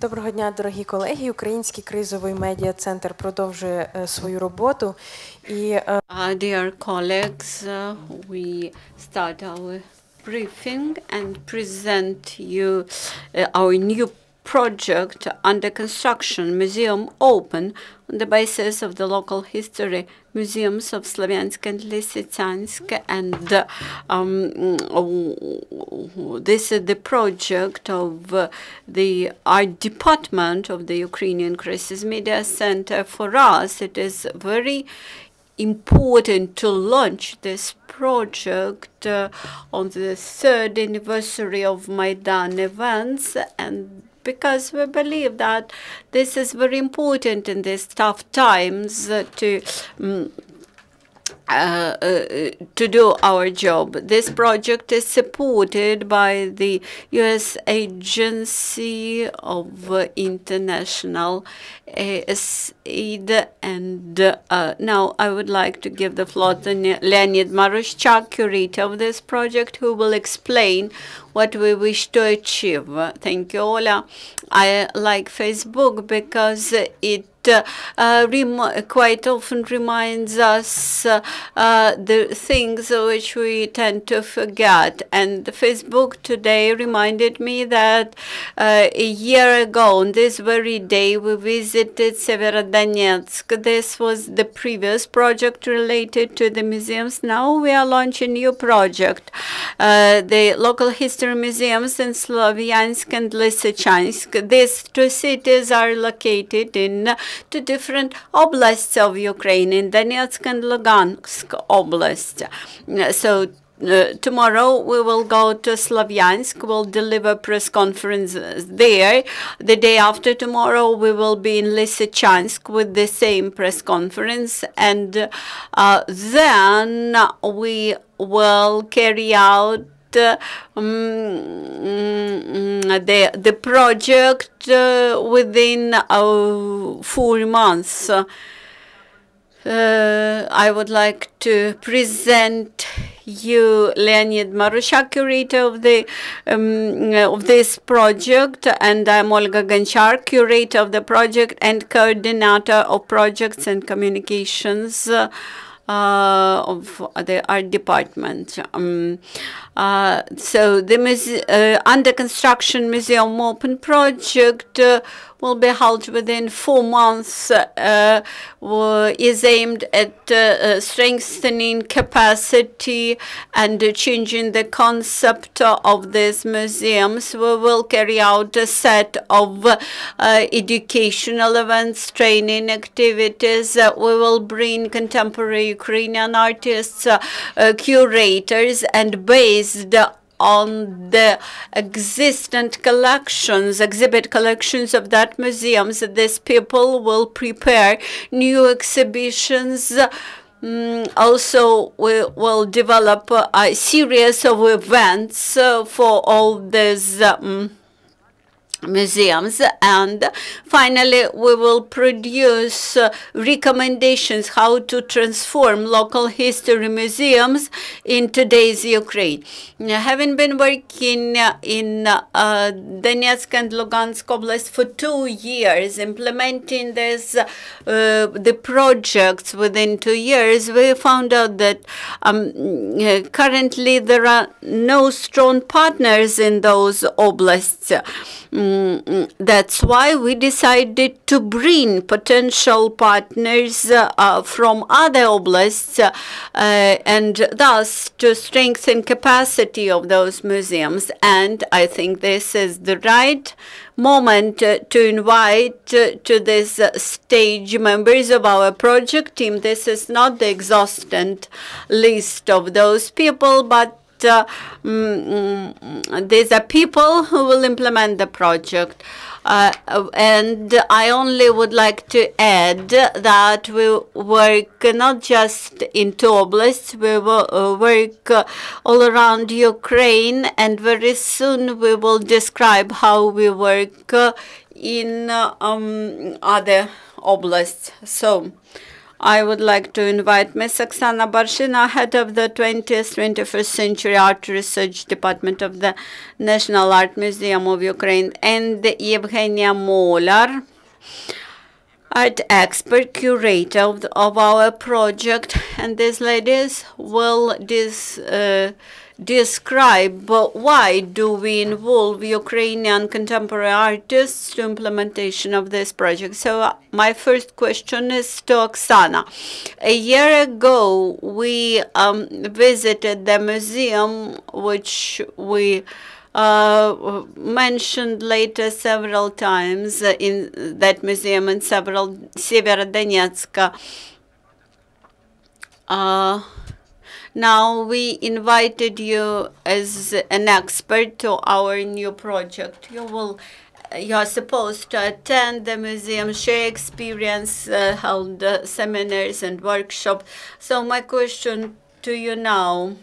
Доброго дня, дорогі колеги. Український кризовий медіа-центр продовжує свою роботу. Dear colleagues, we start our briefing and present you our new project under construction, Museum Open, on the basis of the local history museums of Slovyansk and Lysychansk. And this is the project of the art department of the Ukrainian Crisis Media Center. For us, it is very important to launch this project on the 3rd anniversary of Maidan events, and because we believe that this is very important in these tough times to do our job. This project is supported by the U.S. Agency of International Aid. And now I would like to give the floor to Leonid Maruschak, curator of this project, who will explain what we wish to achieve. Thank you, Ola. I like Facebook because it quite often reminds us the things which we tend to forget. And Facebook today reminded me that a year ago, on this very day, we visited Severodonetsk. This was the previous project related to the museums. Now we are launching a new project, the local history museums in Slovyansk and Lysychansk. These two cities are located in two different oblasts of Ukraine, in Donetsk and Lugansk oblast. So tomorrow we will go to Slovyansk. We'll deliver press conferences there. The day after tomorrow we will be in Lysychansk with the same press conference, and then we will carry out the project within 4 months. I would like to present you Leonid Maruschak, curator of this project, and I'm Olha Honchar, curator of the project and coordinator of projects and communications of the art department. So the under construction Museum Open project will be held within 4 months, is aimed at strengthening capacity and changing the concept of these museums. We will carry out a set of educational events, training activities. We will bring contemporary Ukrainian artists, curators, and based on the existent collections, exhibit collections of that museums, these people will prepare new exhibitions. Also, we will develop a series of events for all these museums, and finally we will produce recommendations how to transform local history museums in today's Ukraine. Having been working in Donetsk and Lugansk Oblast for 2 years, implementing this the projects within 2 years, we found out that currently there are no strong partners in those oblasts. That's why we decided to bring potential partners from other oblasts and thus to strengthen capacity of those museums. And I think this is the right moment to invite to this stage members of our project team. This is not the exhaustive list of those people, but these are people who will implement the project. And I only would like to add that we work not just in 2 oblasts, we will work all around Ukraine, and very soon we will describe how we work in other oblasts. So I would like to invite Ms. Oksana Barshynova, head of the 20th-21st Century Art Research Department of the National Art Museum of Ukraine, and Evheniya Molyar, art expert, curator of our project. And these ladies will describe why do we involve Ukrainian contemporary artists to implementation of this project. So my first question is to Oksana. A year ago, we visited the museum, which we mentioned later several times in that museum in Severodonetsk. Now we invited you as an expert to our new project. You are supposed to attend the museum, share experience, hold seminars and workshops. So my question to you now.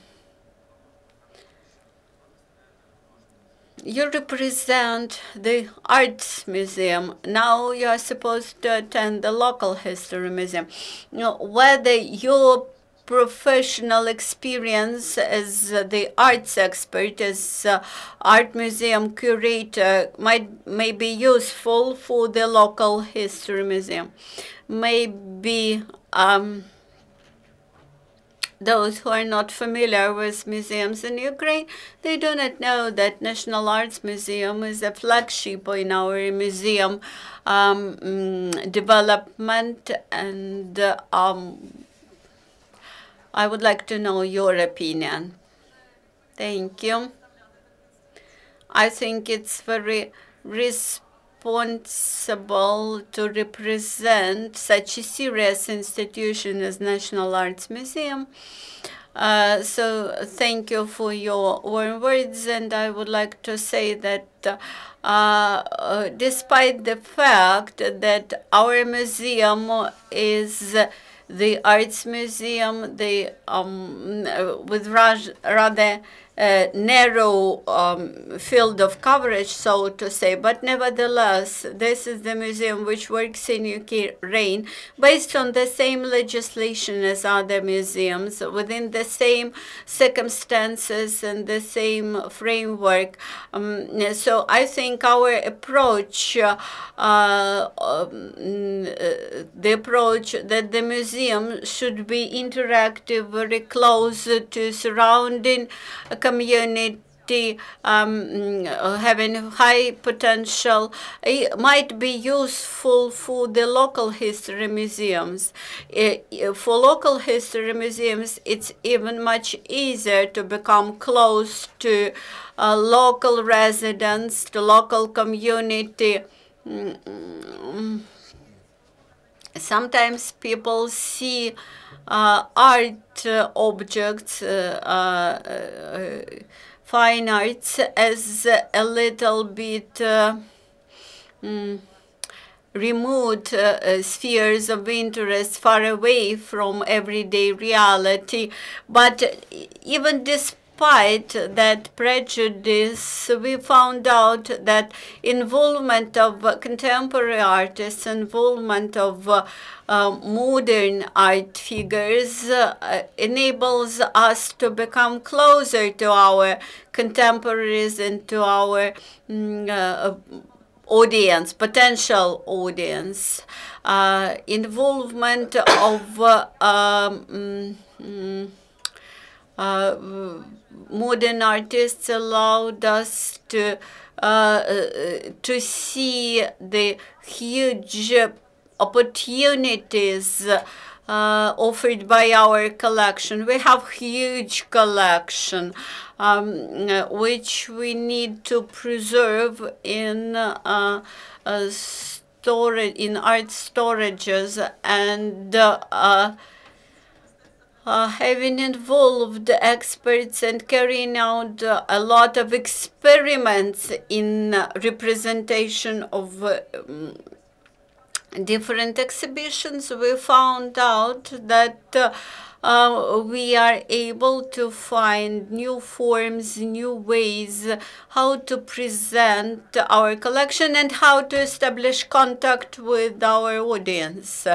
You represent the Arts Museum. Now you are supposed to attend the Local History Museum. Whether your professional experience as the arts expert, as art museum curator, may be useful for the Local History Museum. Maybe those who are not familiar with museums in Ukraine, they do not know that National Arts Museum is a flagship in our museum development, and I would like to know your opinion. Thank you. I think it's very responsible to represent such a serious institution as National Arts Museum. So thank you for your warm words, and I would like to say that despite the fact that our museum is the arts museum, with rather narrow field of coverage, so to say, but nevertheless, this is the museum which works in Ukraine based on the same legislation as other museums, within the same circumstances and the same framework. So I think our approach, the approach that the museum should be interactive, very close to surrounding community, having high potential, might be useful for the local history museums. For local history museums, it's even much easier to become close to local residents, to local community. Sometimes people see art objects, fine arts, as a little bit remote spheres of interest, far away from everyday reality. But even despite that prejudice, we found out that involvement of contemporary artists, involvement of modern art figures enables us to become closer to our contemporaries and to our audience, potential audience. Involvement of modern artists allowed us to see the huge opportunities offered by our collection. We have huge collection which we need to preserve in storage, in art storages, and having involved experts and carrying out a lot of experiments in representation of different exhibitions, we found out that we are able to find new forms, new ways how to present our collection and how to establish contact with our audience.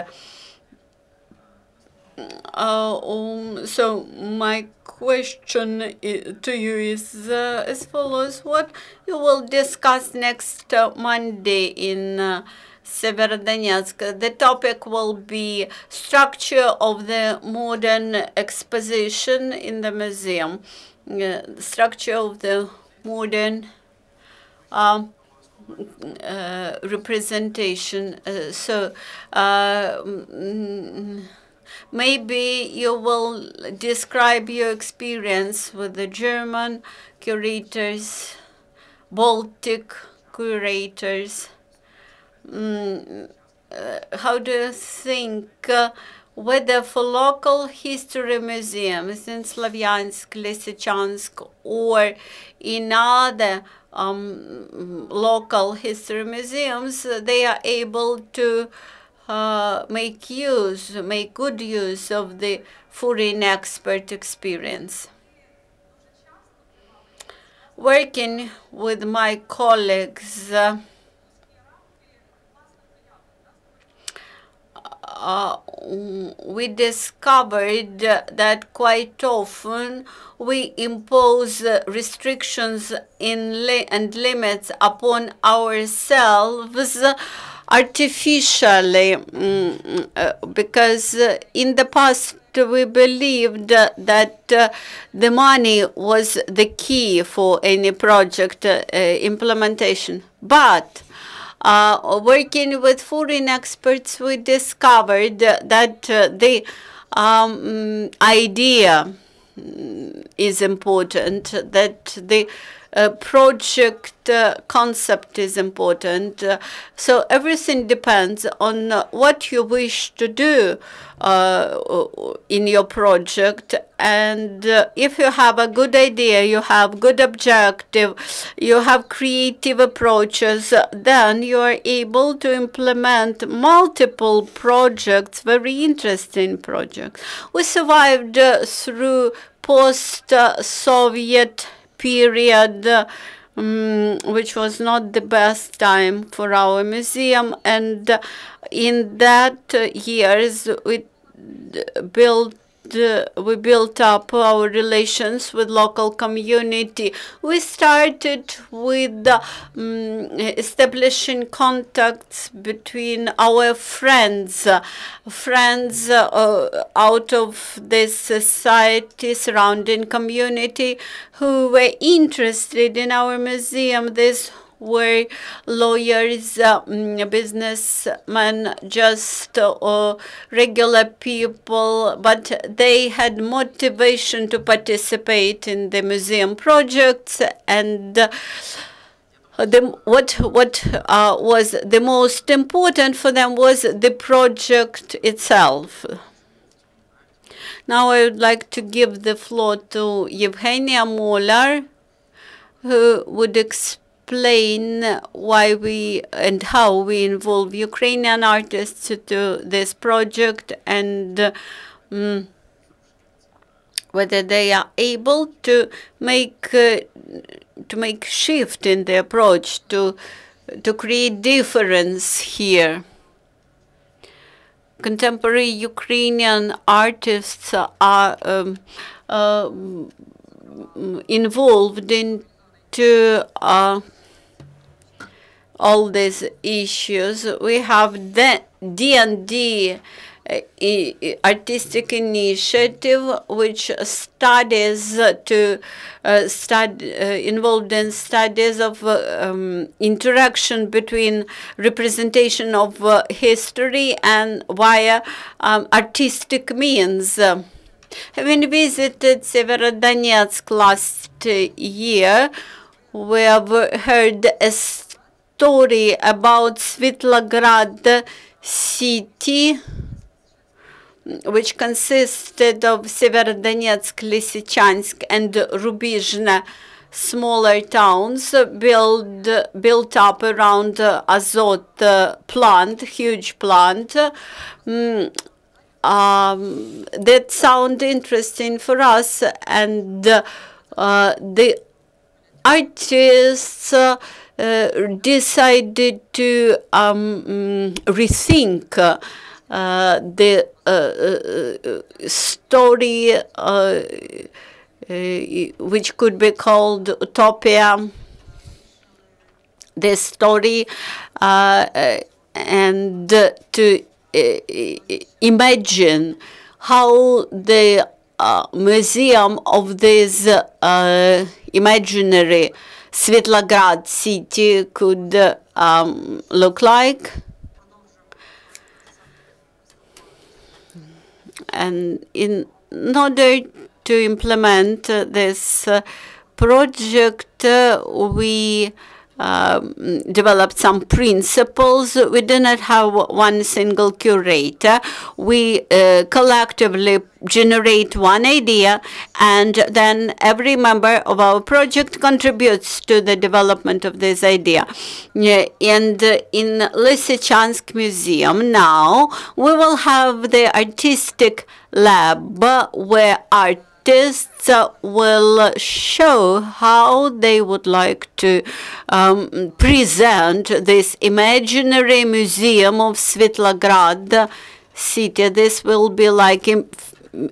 So my question to you is as follows: what you will discuss next Monday in Severodonetsk? The topic will be structure of the modern exposition in the museum, structure of the modern representation. Maybe you will describe your experience with the German curators, Baltic curators. How do you think whether for local history museums in Slovyansk, Lysychansk, or in other local history museums, they are able to make good use of the foreign expert experience? Working with my colleagues, we discovered that quite often we impose restrictions and limits upon ourselves artificially, because in the past we believed that the money was the key for any project implementation. But working with foreign experts, we discovered that the idea is important, that the project concept is important. So everything depends on what you wish to do in your project. And if you have a good idea, you have good objective, you have creative approaches, then you are able to implement multiple projects, very interesting projects. We survived through post-Soviet period, which was not the best time for our museum, and in that years we built up our relations with local community. We started with establishing contacts between our friends out of this society, surrounding community, who were interested in our museum. These were lawyers, businessmen, just regular people, but they had motivation to participate in the museum projects. And what was the most important for them was the project itself. Now I would like to give the floor to Evheniya Molyar, who would explain why we and how we involve Ukrainian artists to this project, and whether they are able to make shift in the approach to create difference here. Contemporary Ukrainian artists are involved into all these issues. We have the D&D artistic initiative, which studies involved in studies of interaction between representation of history and via artistic means. Having visited Severodonetsk last year, we have heard a story about Svitlograd city, which consisted of Severodonetsk, Lysychansk, and Rubizhne, smaller towns built up around Azot plant, huge plant. That sound interesting for us, and the artists decided to rethink the story which could be called Utopia, the story, and to imagine how the museum of this imaginary Svetlograd city could look like. And in order to implement this project, we developed some principles. We do not have one single curator. We collectively generate one idea, and then every member of our project contributes to the development of this idea. And in Lysychansk Museum now, we will have the artistic lab where artists will show how they would like to present this imaginary museum of Svetlograd city. This will be like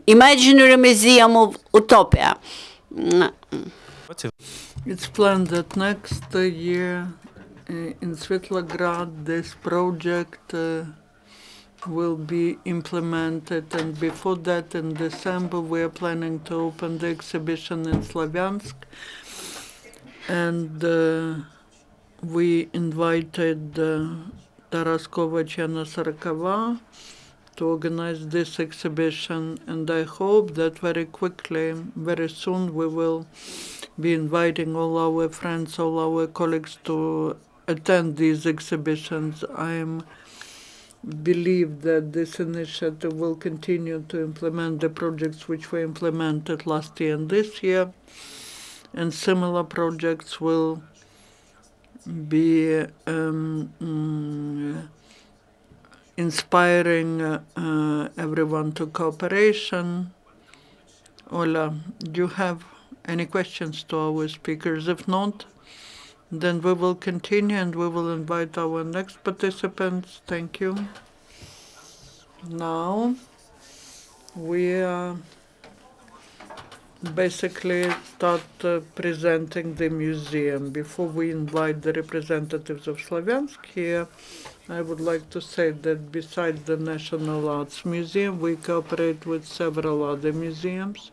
imaginary museum of Utopia. It's planned that next year in Svetlograd this project will be implemented, and before that in December we are planning to open the exhibition in Slovyansk, and we invited Taras Kovachena Sarakova to organize this exhibition, and I hope that very quickly, very soon, we will be inviting all our friends, all our colleagues to attend these exhibitions. I believe that this initiative will continue to implement the projects which were implemented last year and this year, and similar projects will be inspiring everyone to cooperation. Ola, do you have any questions to our speakers? If not, then we will continue and we will invite our next participants. Thank you. Now, we basically start presenting the museum. Before we invite the representatives of Slovyansk here, I would like to say that besides the National Arts Museum, we cooperate with several other museums,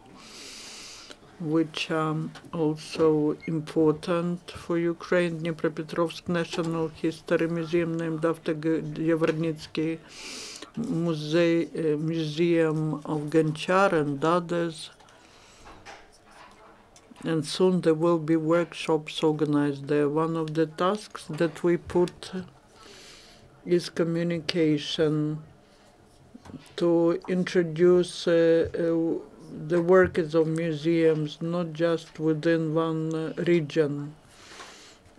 which are also important for Ukraine. Dnipropetrovsk National History Museum, named after Yevrnitsky, Museum of Honchar, and others. And soon there will be workshops organized there. One of the tasks that we put is communication, to introduce the workers of museums, not just within one region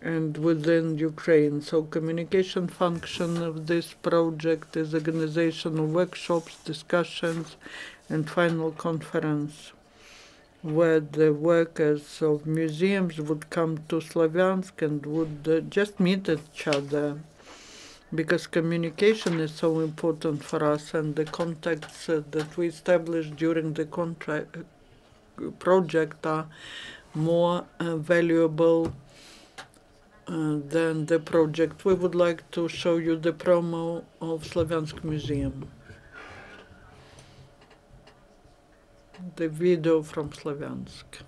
and within Ukraine. So communication function of this project is organization of workshops, discussions, and final conference, where the workers of museums would come to Slovyansk and would just meet each other, because communication is so important for us, and the contacts that we establish during the project are more valuable than the project. We would like to show you the promo of Slovyansk Museum. The video from Slovyansk.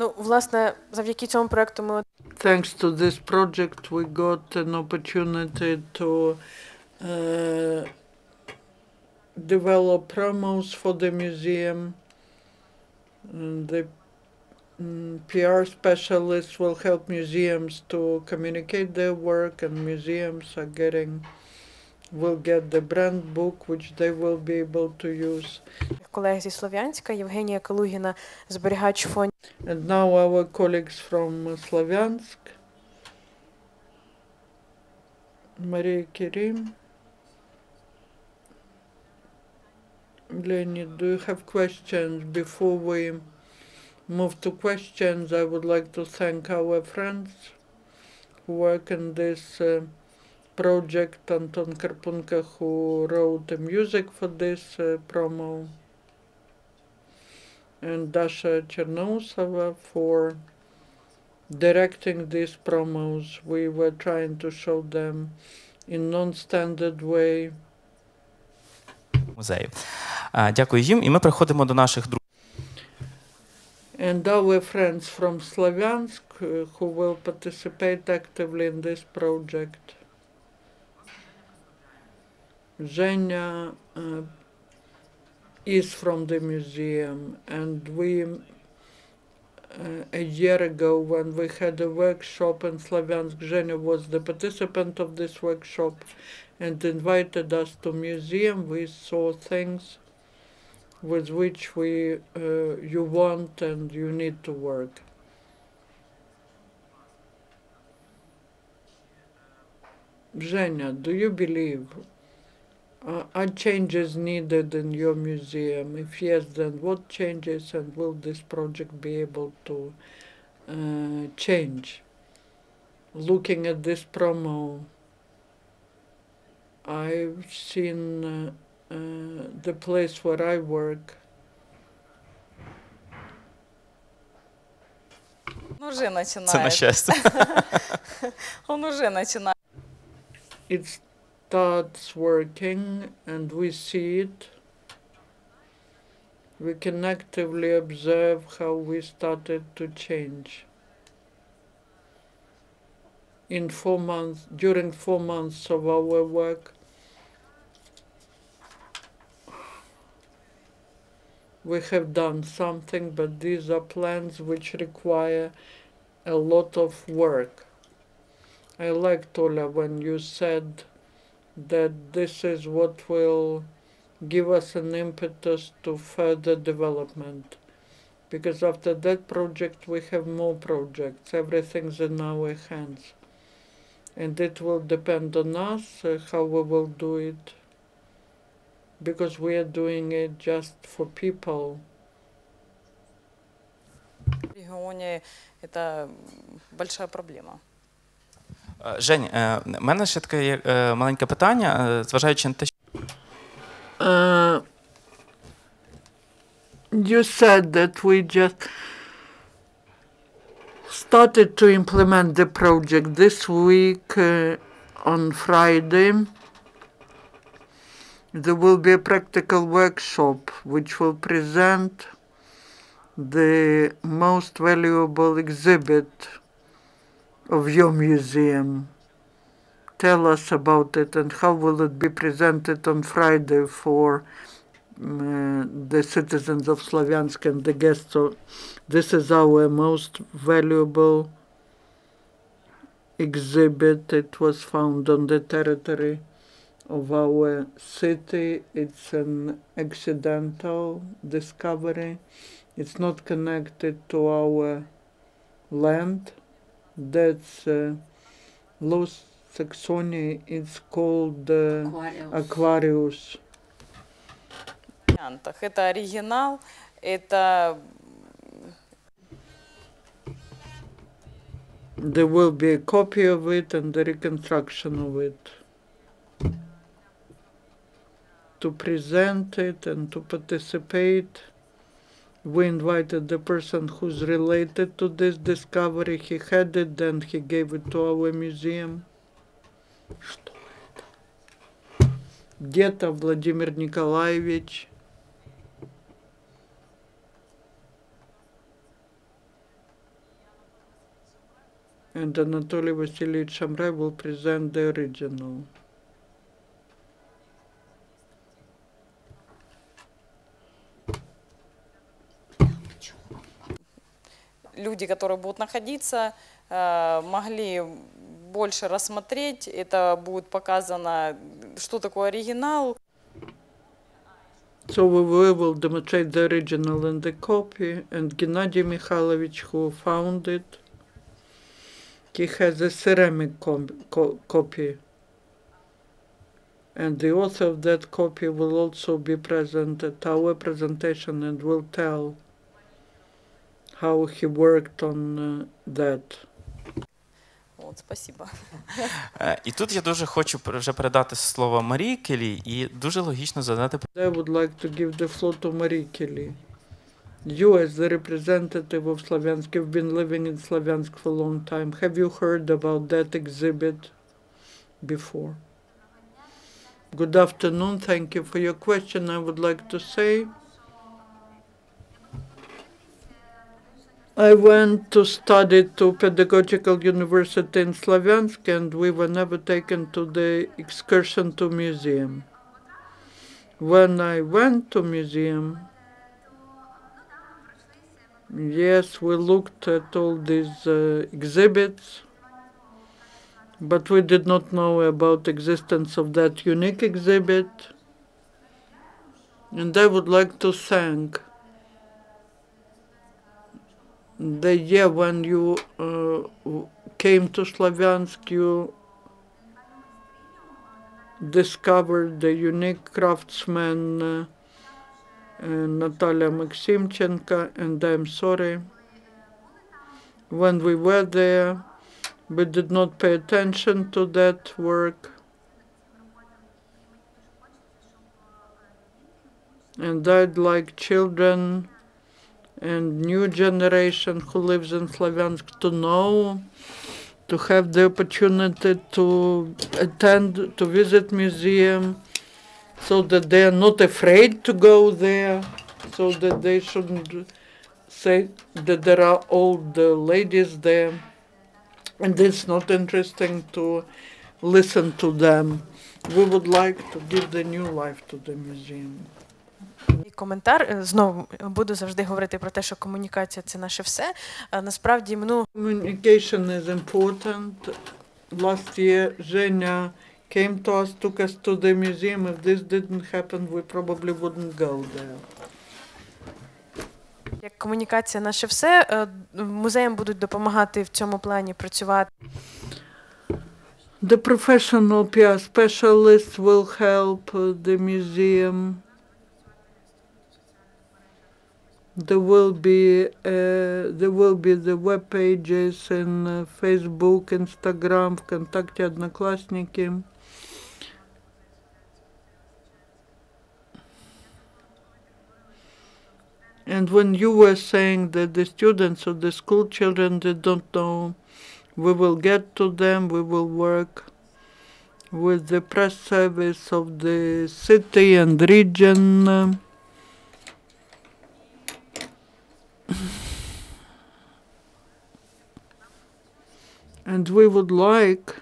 Ну, власне, завдяки цьому проекту ми Thanks to this project, we got an opportunity to develop promos for the museum. The PR specialists will help museums to communicate their work, and museums will get the brand book, which they will be able to use. колег зі Слов'янська, Євгенія Калугіна, зберігач фондів. And now our colleagues from Slovyansk, Maria Kirim. Leonid, do you have questions? Before we move to questions, I would like to thank our friends who work in this project. Anton Karpunka, who wrote the music for this promo, and Dasha Chernousova for directing these promos. We were trying to show them in non-standard way. Музею. Дякую їм, і ми переходимо до наших друзів. And our friends from Slovyansk who will participate actively in this project. Zhenya is from the museum, and we a year ago when we had a workshop in Slovyansk, Zhenya was the participant of this workshop and invited us to museum. We saw things with which you want and you need to work. Zhenya, do you believe are changes needed in your museum? If yes, then what changes, and will this project be able to change? Looking at this promo, I've seen the place where I work. Он уже Це на начинает. щастя. Он уже начинает. It starts working and we see it. We can actively observe how we started to change. During 4 months of our work, we have done something, but these are plans which require a lot of work. I liked, Olha, when you said that this is what will give us an impetus to further development. Because after that project, we have more projects. Everything's in our hands. And it will depend on us how we will do it. Because we are doing it just for people. В регионе это большая проблема. Жень, в мене ще таке є маленьке питання, зважаючи на те, що You said that we just started to implement the project this week on Friday. There will be a practical workshop which will present the most valuable exhibit of your museum. Tell us about it, and how will it be presented on Friday for the citizens of Slovyansk and the guests? So this is our most valuable exhibit. It was found on the territory of our city. It's an accidental discovery. It's not connected to our land. That's Low Saxony. It's called Aquarius. Это оригинал, это There will be a copy of it and the reconstruction of it. To present it and to participate, we invited the person who's related to this discovery. He had it, then he gave it to our museum. Где-то Владимир Николаевич. and Anatoly Vasilyevich Shamray will present the original. Люди, которые будут находиться, могли больше рассмотреть. Это будет показано, что такое оригинал. So we will demonstrate the original and the copy, and Gennady Mikhailovich, who found it, he has a ceramic copy. And the author of that copy will also be present at our presentation and will tell how he worked on that. Вот, спасибо. І тут я дуже хочу вже передати слово Марії Келі і дуже логічно задати I would like to give the floor to Marie Kelly. You, as the representative of Slovyansk, you've been living in Slovyansk for a long time. Have you heard about that exhibit before? Good afternoon. Thank you for your question. I would like to say I went to study to Pedagogical University in Slovyansk, and we were never taken to the excursion to museum. When I went to museum, yes, we looked at all these exhibits, but we did not know about the existence of that unique exhibit. And I would like to thank the year when you came to Slovyansk, you discovered the unique craftsman Natalia Maximchenko, and I'm sorry. When we were there, we did not pay attention to that work. And I'd like children and new generation who lives in Slovyansk to know, to have the opportunity to attend, to visit museum, so that they are not afraid to go there, so that they shouldn't say that there are old ladies there, and it's not interesting to listen to them. We would like to give the new life to the museum. І коментар, знову буду завжди говорити про те, що комунікація – це наше все. А насправді, Communication is important. Last year, Zhenya came to us, took us to the museum. If this didn't happen, we probably wouldn't go there. як комунікація – наше все, музеям будуть допомагати в цьому плані працювати. The professional PR specialists will help the museum. There will be the web pages in Facebook, Instagram, ВКонтакте, Одноклассники. And when you were saying that the students or the school children, they don't know, we will get to them, we will work with the press service of the city and region. And we would like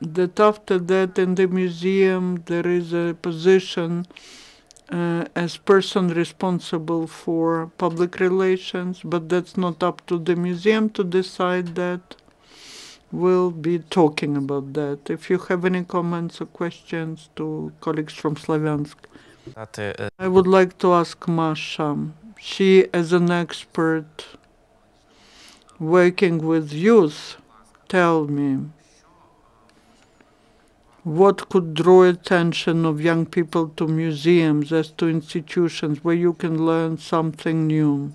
that after that in the museum there is a position as person responsible for public relations, but that's not up to the museum to decide that. We'll be talking about that. If you have any comments or questions to colleagues from Slovyansk. I would like to ask Masha. She, as an expert working with youth, tell me, what could draw attention of young people to museums as to institutions where you can learn something new?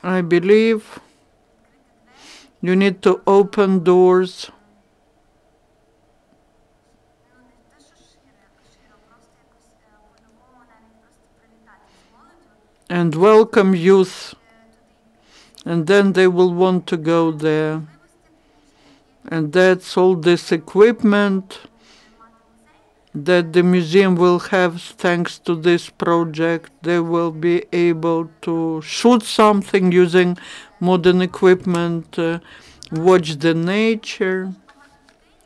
I believe you need to open doors and welcome youth, and then they will want to go there. And that's all this equipment that the museum will have thanks to this project. They will be able to shoot something using modern equipment, watch the nature,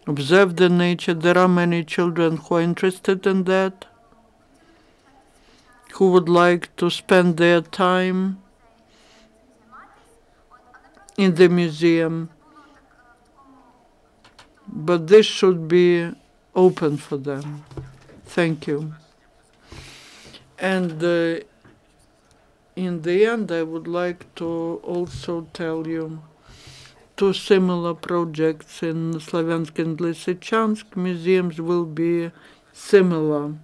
observe the nature. There are many children who are interested in that, who would like to spend their time in the museum. But this should be open for them. Thank you. And in the end, I would like to also tell you two similar projects in Slovyansk and Lysychansk. Museums will be similar.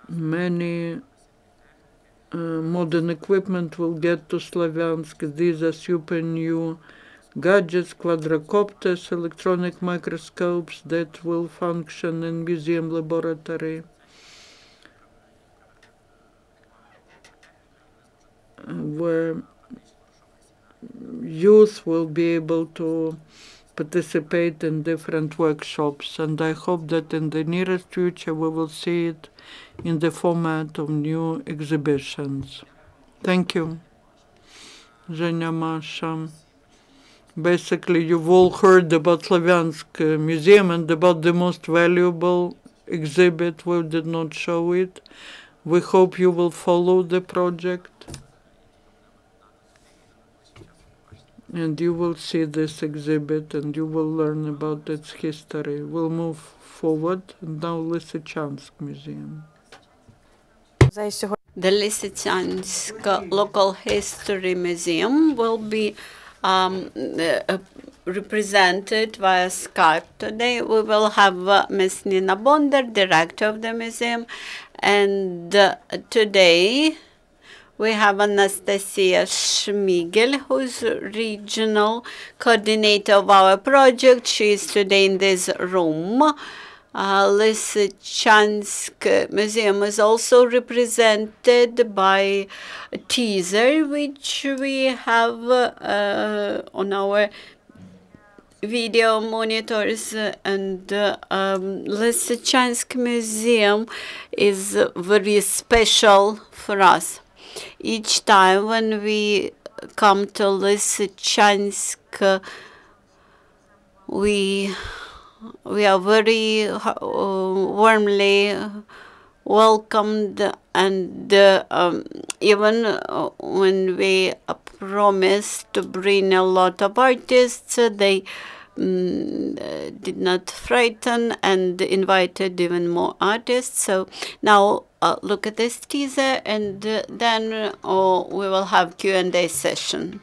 Many modern equipment will get to Slovyansk. These are super new gadgets, quadrocopters, electronic microscopes that will function in museum laboratory, where youth will be able to participate in different workshops. And I hope that in the nearest future we will see it in the format of new exhibitions. Thank you. Zhenya, Masha. Basically, you've all heard about Slovyansk Museum and about the most valuable exhibit. We did not show it. We hope you will follow the project and you will see this exhibit and you will learn about its history. We'll move forward. Now, Lysychansk Museum. The Lysychansk Local History Museum will be represented via Skype today. We will have Ms. Nina Bondar, director of the museum, and today we have Anastasia Schmigel, who's regional coordinator of our project. She is today in this room. Lysychansk Museum is also represented by a teaser, which we have on our video monitors. And Lysychansk Museum is very special for us. Each time when we come to Lysychansk, we are very warmly welcomed, and even when we promised to bring a lot of artists, they did not frighten and invited even more artists. So now look at this teaser, and then we will have Q&A session.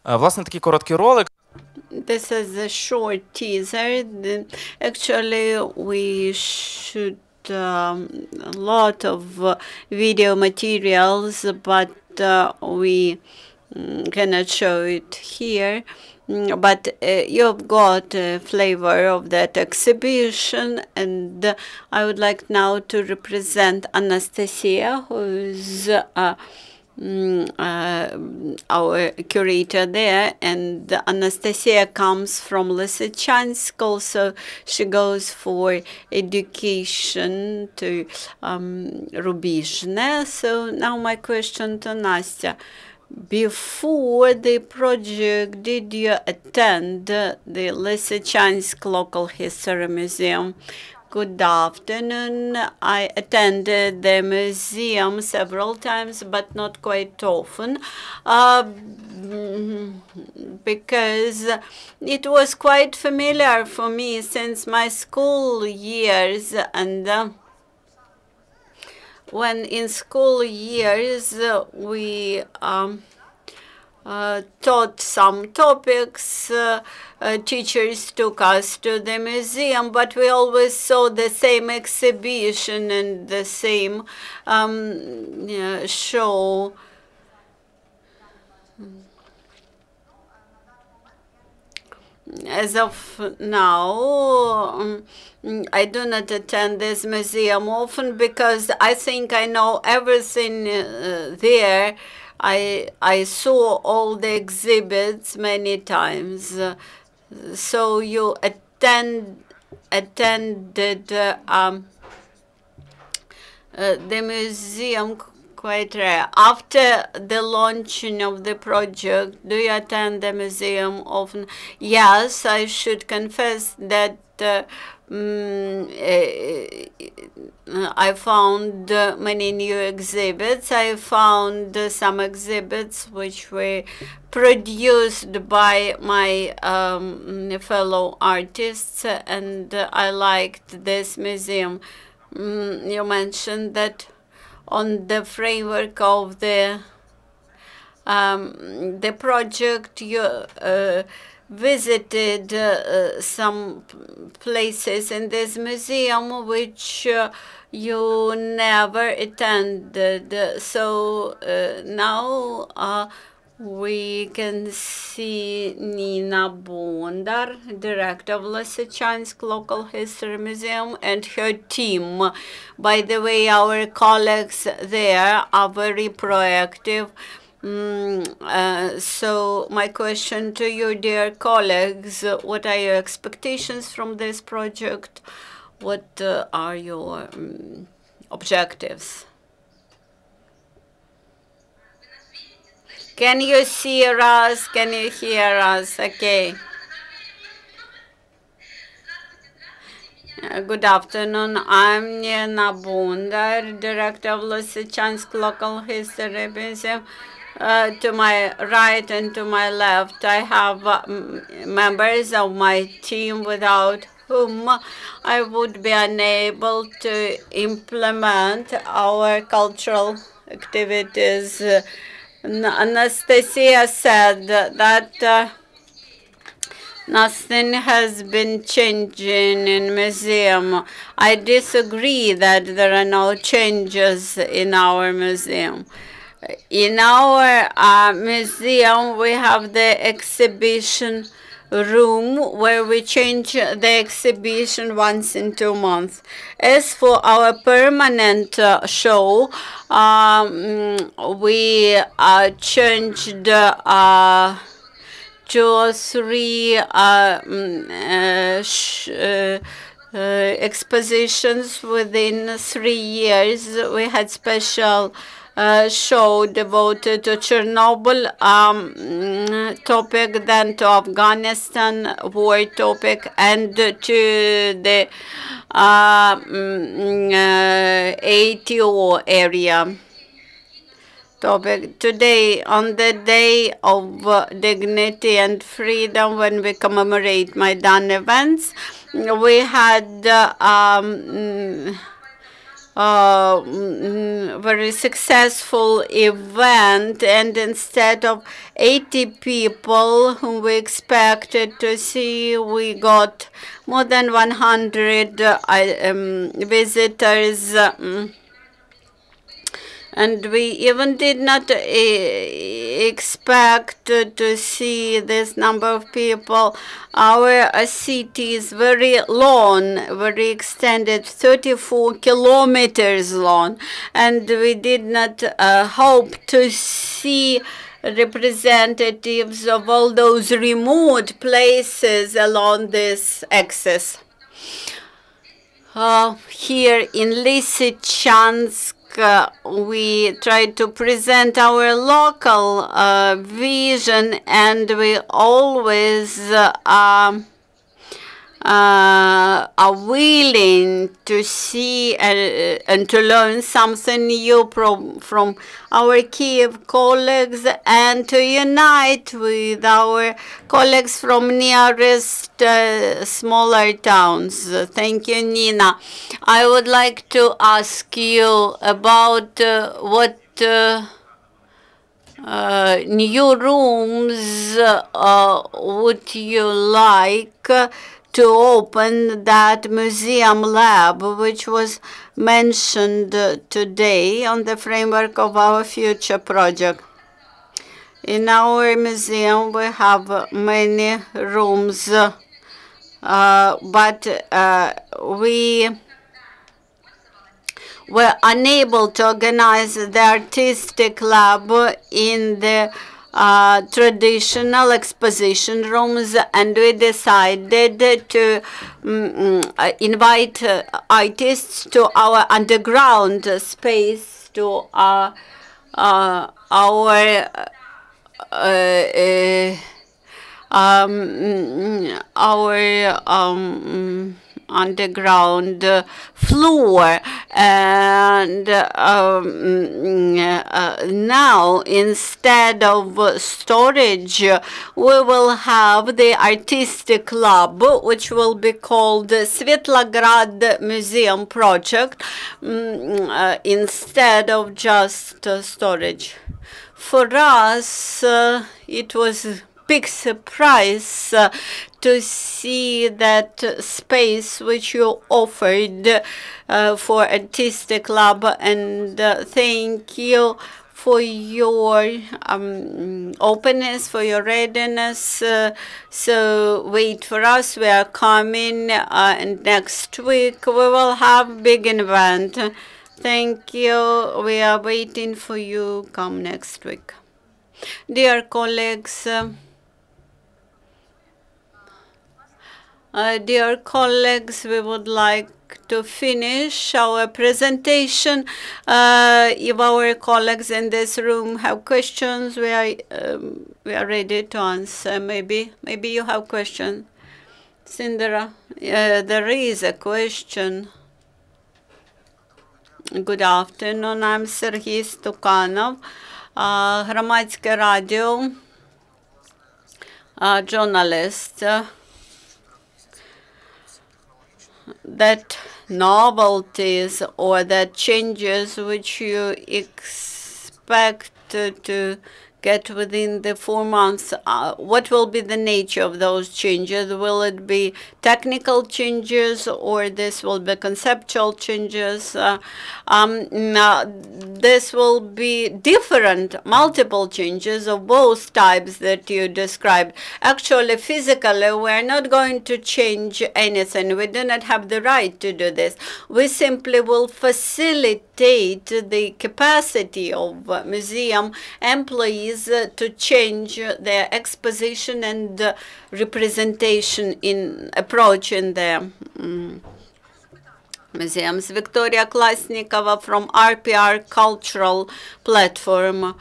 Власне, такий короткий ролик. This is a short teaser. Actually, we shoot a lot of video materials, but we cannot show it here. But you've got a flavor of that exhibition, and I would like now to represent Anastasia, who's our curator there, and Anastasia comes from Lysychansk. Also, she goes for education to Rubizhne. So now my question to Nastya: before the project, did you attend the Lysychansk Local History Museum? Good afternoon. I attended the museum several times, but not quite often, because it was quite familiar for me since my school years. And when in school years we taught some topics, teachers took us to the museum, but we always saw the same exhibition and the same show. As of now, I do not attend this museum often because I think I know everything there. I saw all the exhibits many times. So you attended the museum quite rare. After the launching of the project, do you attend the museum often? Yes, I should confess that I found many new exhibits. I found some exhibits which were produced by my fellow artists, and I liked this museum. You mentioned that on the framework of the project, you visited some places in this museum which you never attended. So now we can see Nina Bondar, director of Lysychansk Local History Museum, and her team. By the way, our colleagues there are very proactive. So my question to you, dear colleagues, what are your expectations from this project? What are your objectives? Can you see us? Can you hear us? Okay. Good afternoon. I'm Nina Bondar, director of Lysychansk Local History Museum. To my right and to my left, I have members of my team without whom I would be unable to implement our cultural activities. Anastasia said that nothing has been changing in museum. I disagree that there are no changes in our museum. In our museum, we have the exhibition room where we change the exhibition once in 2 months. As for our permanent show, we changed 2 or 3 expositions within 3 years. We had special show devoted to Chernobyl topic, then to Afghanistan war topic, and to the ATO area topic. Today, on the Day of Dignity and Freedom, when we commemorate Maidan events, we had very successful event, and instead of 80 people whom we expected to see, we got more than 100 visitors. And we even did not expect to see this number of people. Our city is very long, very extended, 34 kilometers long, and we did not hope to see representatives of all those remote places along this axis. Here in Lysychansk, we try to present our local vision, and we always are willing to see and to learn something new from our Kiev colleagues and to unite with our colleagues from nearest smaller towns. Thank you, Nina. I would like to ask you about what new rooms would you like to open that museum lab, which was mentioned today on the framework of our future project. In our museum, we have many rooms, but we were unable to organize the artistic lab in the traditional exposition rooms, and we decided to invite artists to our underground space, to our underground floor. And now, instead of storage, we will have the artistic lab, which will be called Svetlograd Museum Project, instead of just storage. For us, it was a big surprise to see that space which you offered for artistic lab, and thank you for your openness, for your readiness. So wait for us. We are coming, and next week we will have big event. Thank you. We are waiting for you. Come next week. Dear colleagues, we would like to finish our presentation. If our colleagues in this room have questions, we are ready to answer. Maybe you have questions. Sindra, there is a question. Good afternoon. I'm Sergey Stukanov, Громадське радіо, journalist. That novelties or that changes which you expect to get within the 4 months, what will be the nature of those changes? Will it be technical changes, or this will be conceptual changes? This will be different, multiple changes of both types that you described. Actually, physically, we're not going to change anything. We do not have the right to do this. We simply will facilitate the capacity of museum employees to change their exposition and representation in approach in their museums. Victoria Klasnikova from RPR Cultural Platform.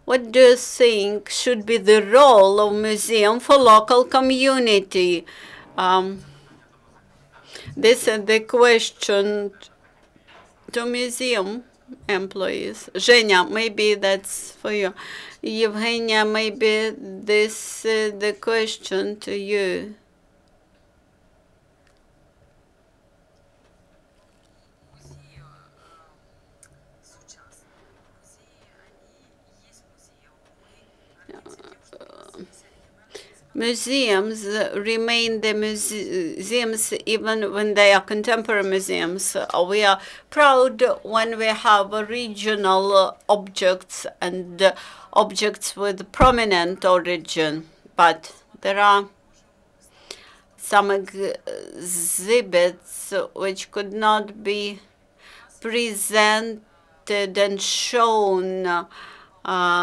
What do you think should be the role of museum for local community? This is the question to museum employees. Zhenya, maybe that's for you. Evheniya, maybe this is the question to you. Museums remain the museums even when they are contemporary museums. We are proud when we have regional objects and objects with prominent origin, but there are some exhibits which could not be presented and shown,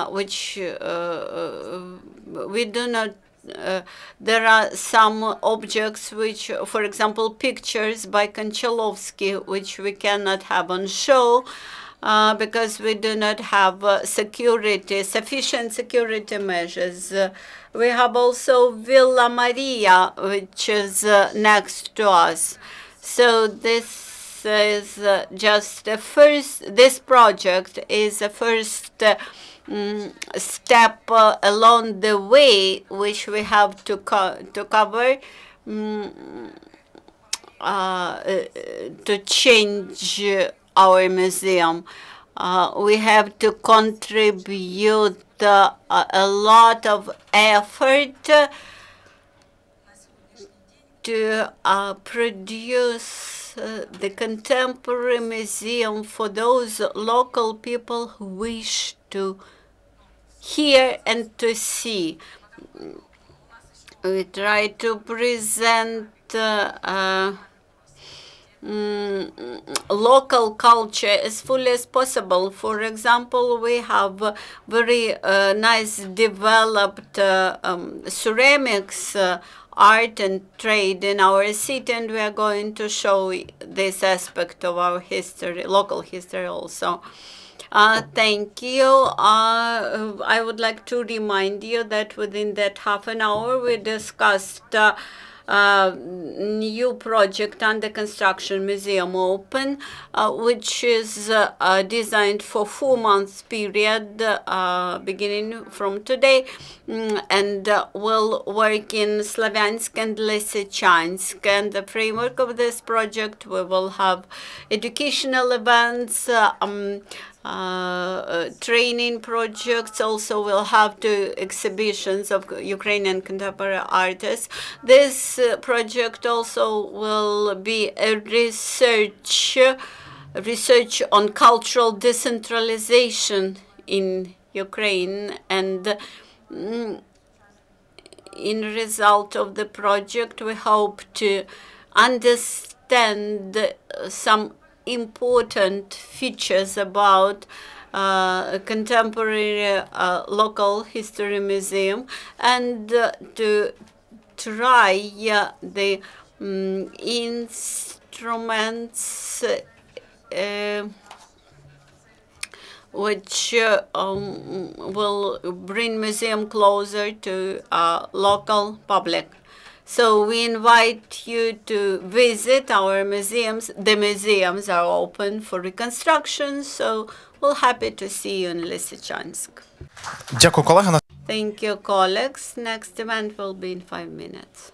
which we do not. There are some objects which, for example, pictures by Konchalovsky, which we cannot have on show. because we do not have sufficient security measures. We have also Villa Maria, which is next to us. So this is just the first, this project is the first step along the way which we have to cover to change our museum. We have to contribute a lot of effort to produce the contemporary museum for those local people who wish to hear and to see. We try to present local culture as fully as possible. For example, we have very nice developed ceramics art and trade in our city, and we are going to show this aspect of our history, local history also. Thank you. I would like to remind you that within that half an hour we discussed new project under construction, Museum Open, which is designed for 4 months period beginning from today, and will work in Slovyansk and Lysychansk. And the framework of this project, we will have educational events, training projects. Also we'll have two exhibitions of Ukrainian contemporary artists. This project also will be a research on cultural decentralization in Ukraine, and in result of the project we hope to understand some important features about contemporary local history museum, and to try the instruments which will bring museum closer to local public. So we invite you to visit our museums. The museums are open for reconstruction, so we're happy to see you in Lysychansk. Дякую, колеги. Thank you, colleagues. Next event will be in 5 minutes.